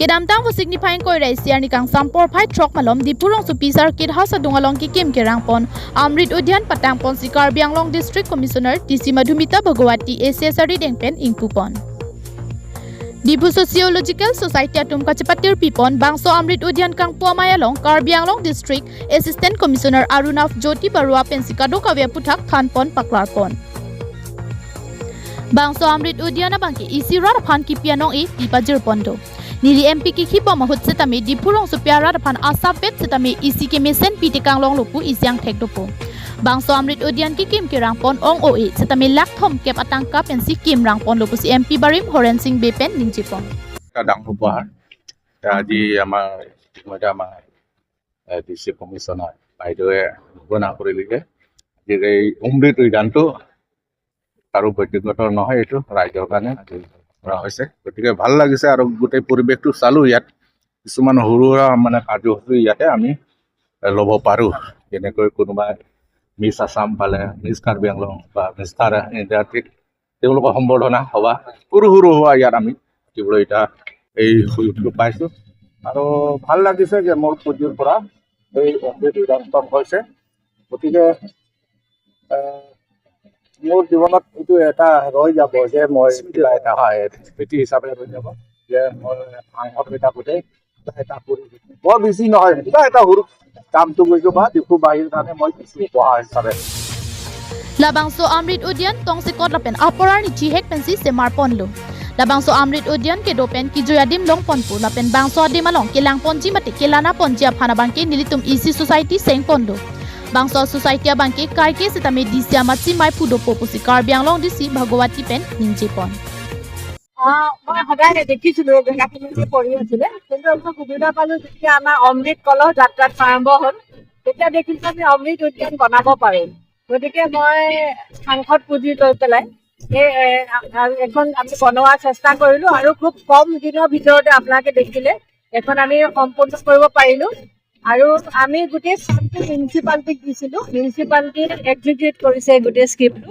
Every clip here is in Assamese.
Kedamtang fu signifying koi rai siar ni kang sampor phai trok malom Diphu Circuit House adung along kekim kerang pon Amrit Udyaan patang pon sikar Bianglong District Commissioner DC Bhawati ACSRD dengpen ingpupon. Diphu Sociological Society atum kacepatir pipon bangso Amrit Udyaan kangpu amayalong Bianglong District Assistant Commissioner Arunaf Jyoti Barua pensikado kawya puthak thanpon paklarpon. Bangso Amrit Udyaan bangki isi rar phan kipianong tipajir pondo. Nili MP ki mahut setami Diphu supiara depan asapet setami isi kemesen pitikang long lupu isyang tekdopo. Bangso Amrit Udyaan kekim kerang pon ong oe setami lakthom kep atangka pensi kim rang pon lupu si MP barim horen sing bepen ningjipon. Kadang ubah di ama DC Commissioner বাইদেৱে ঘোষণা কৰিলে যে অমৃত উদ্যানটো কাৰো ব্যক্তিগত নহয় এইটো ৰাইজৰ কাৰণে কৰা হৈছে গতিকে ভাল লাগিছে আৰু গোটেই পৰিবেশটো চালো ইয়াত কিছুমান সৰুৰা মানে কাৰ্যসূচী ইয়াতে আমি ল'ব পাৰো যেনেকৈ কোনোবা মিছ আসাম পালে মিছ কাৰ্বি আংলং বা মিষ্টাৰ ইণ্ডিয়াটিক তেওঁলোকৰ সম্বৰ্ধনা সভা সৰু হোৱা ইয়াত আমি কেৱল এটা এই সুযোগটো পাইছো আৰু ভাল লাগিছে যে মোৰ পুঁজিৰ পৰা এই অমৃত উদ্যানখন হৈছে গতিকে মোৰ জীৱনত এইটো এটা ৰৈ যাব যে মই এটা স্মৃতি হিচাপে ৰৈ যাব যে মই সাংসদ হৈ থাকোঁতে এটা বৰ বেছি নহয় কিবা এটা সৰু কামটো কৰিছোঁ বা ডিফু বাহিৰ কাৰণে মই কিছু উপহাৰ হিচাপে Labangso Amrit Udyaan tong sikot lapen aporar ni jihek pensi semar ponlo. Labangso Amrit Udyaan ke dopen ki joyadim long ponpu lapen bangso adim along kelang ponji mate kelana ponji aphana bangke nilitum isi society seng ponlo. Bangso society bangke kaike setame DC amatsi mai pudo popusi Bianglong DC Bhawati pen ninjipon. মই সদায় দেখিছিলোঁ জেগাখিনি পৰি আছিলে কিন্তু মই সুবিধা পালোঁ যেতিয়া আমাৰ অমৃত কলহ যাত্ৰাত আৰম্ভ হ'ল তেতিয়া দেখিছোঁ আমি অমৃত উদ্যান বনাব পাৰিম গতিকে মই সাংসদ পুঁজি লৈ পেলাই এখন আমি বনোৱাৰ চেষ্টা কৰিলোঁ আৰু খুব কম দিনৰ ভিতৰতে আপোনালোকে দেখিলে এখন আমি সম্পূৰ্ণ কৰিব পাৰিলোঁ আৰু আমি গোটেই কামটো মিউনিচিপালিটিক দিছিলোঁ মিউনিচিপালিটিয়ে এক্সিকিউট কৰিছে গোটেই স্কিমটো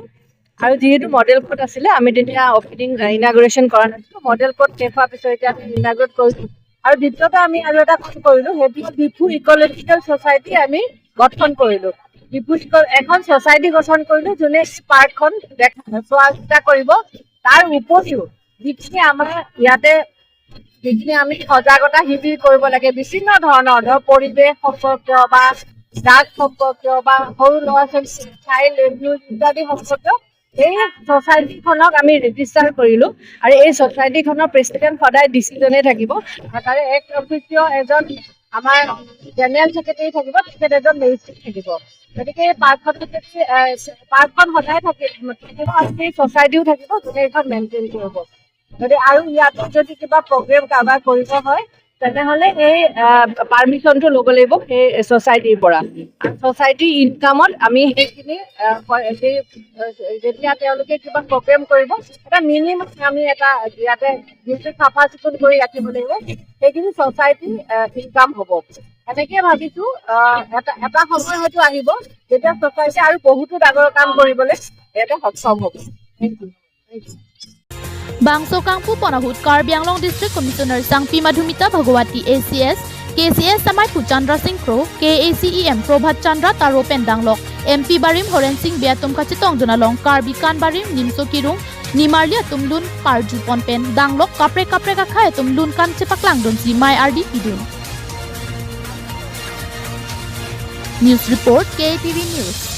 আৰু যিহেতু মডেল কোড আছিলে আমি তেতিয়া অপেনিং ইনাগুৰেশ্যন কৰা নাছিলোঁ মডেল কোড শেষ হোৱাৰ পিছত এতিয়া আমি ইনাগুৰেট কৰিছোঁ আৰু দ্বিতীয়তে আমি আৰু এটা কাম কৰিলোঁ সেইটো ডিফু ইক'লজিকেল ছ'চাইটি আমি গঠন কৰিলোঁ ডিফু এখন ছ'চাইটি গঠন কৰিলোঁ যোনে পাৰ্কখন চোৱা চিতা কৰিব তাৰ উপৰিও যিখিনি আমাৰ ইয়াতে যিখিনি আমি সজাগতা শিবিৰ কৰিব লাগে বিভিন্ন ধৰণৰ পৰিৱেশ সম্পৰ্কীয় বা ড্ৰাগ সম্পৰ্কীয় বা সৰু ল'ৰা ছোৱালী চাইল্ড এবিউজ ইত্যাদি সম্পৰ্কীয় এই ছ'চাইটিখনক আমি ৰেজিষ্টাৰ কৰিলোঁ আৰু এই ছ'চাইটিখনৰ প্ৰেচিডেণ্ট সদায় ডিচিজনে থাকিব আৰু তাৰে এক অফিচিয়েল এজন আমাৰ জেনেৰেল ছেক্ৰেটাৰী থাকিব তেখেত এজন মেজিষ্ট্ৰেট থাকিব গতিকে এই পাৰ্কখন সদায় থাকিব আৰু সেই ছ'চাইটিও থাকিব যোনে এইখন মেইনটেইন কৰিব গতিকে আৰু ইয়াত যদি কিবা প্ৰগ্ৰেম কাৰোবাৰ কৰিব হয় তেনেহ'লে এই পাৰ্মিশ্যনটো ল'ব লাগিব সেই ছ'চাইটিৰ পৰা আৰু ছ'চাইটিৰ ইনকামত আমি সেইখিনি যেতিয়া তেওঁলোকে কিবা প্ৰগ্ৰেম কৰিব এটা মিনিমাম আমি এটা ইয়াতে যিটো চাফা চিকুণ কৰি ৰাখিব লাগিব সেইখিনি ছ'চাইটিৰ ইনকাম হ'ব এনেকৈ ভাবিছোঁ এটা সময় হয়তো আহিব যেতিয়া ছ'চাইটি আৰু বহুতো ডাঙৰ কাম কৰিবলৈ এটা সক্ষম হ'ব thank you Bangso kangpu ponahut Bianglong District Commissioner Sangpi Bhawati ACS KCS samai Puchandra Singh Pro KACEM Prabhat Chandra Taro Pendanglok MP Barim Horen Singh Beatum Kachitong Jonalong Bikan Barim Nimso Kirung Nimarlia Tumlun Parju Ponpen Danglok Kapre Kakhay Tumlun Kan Chepaklang Don Si Mai RD Idun News Report KTV News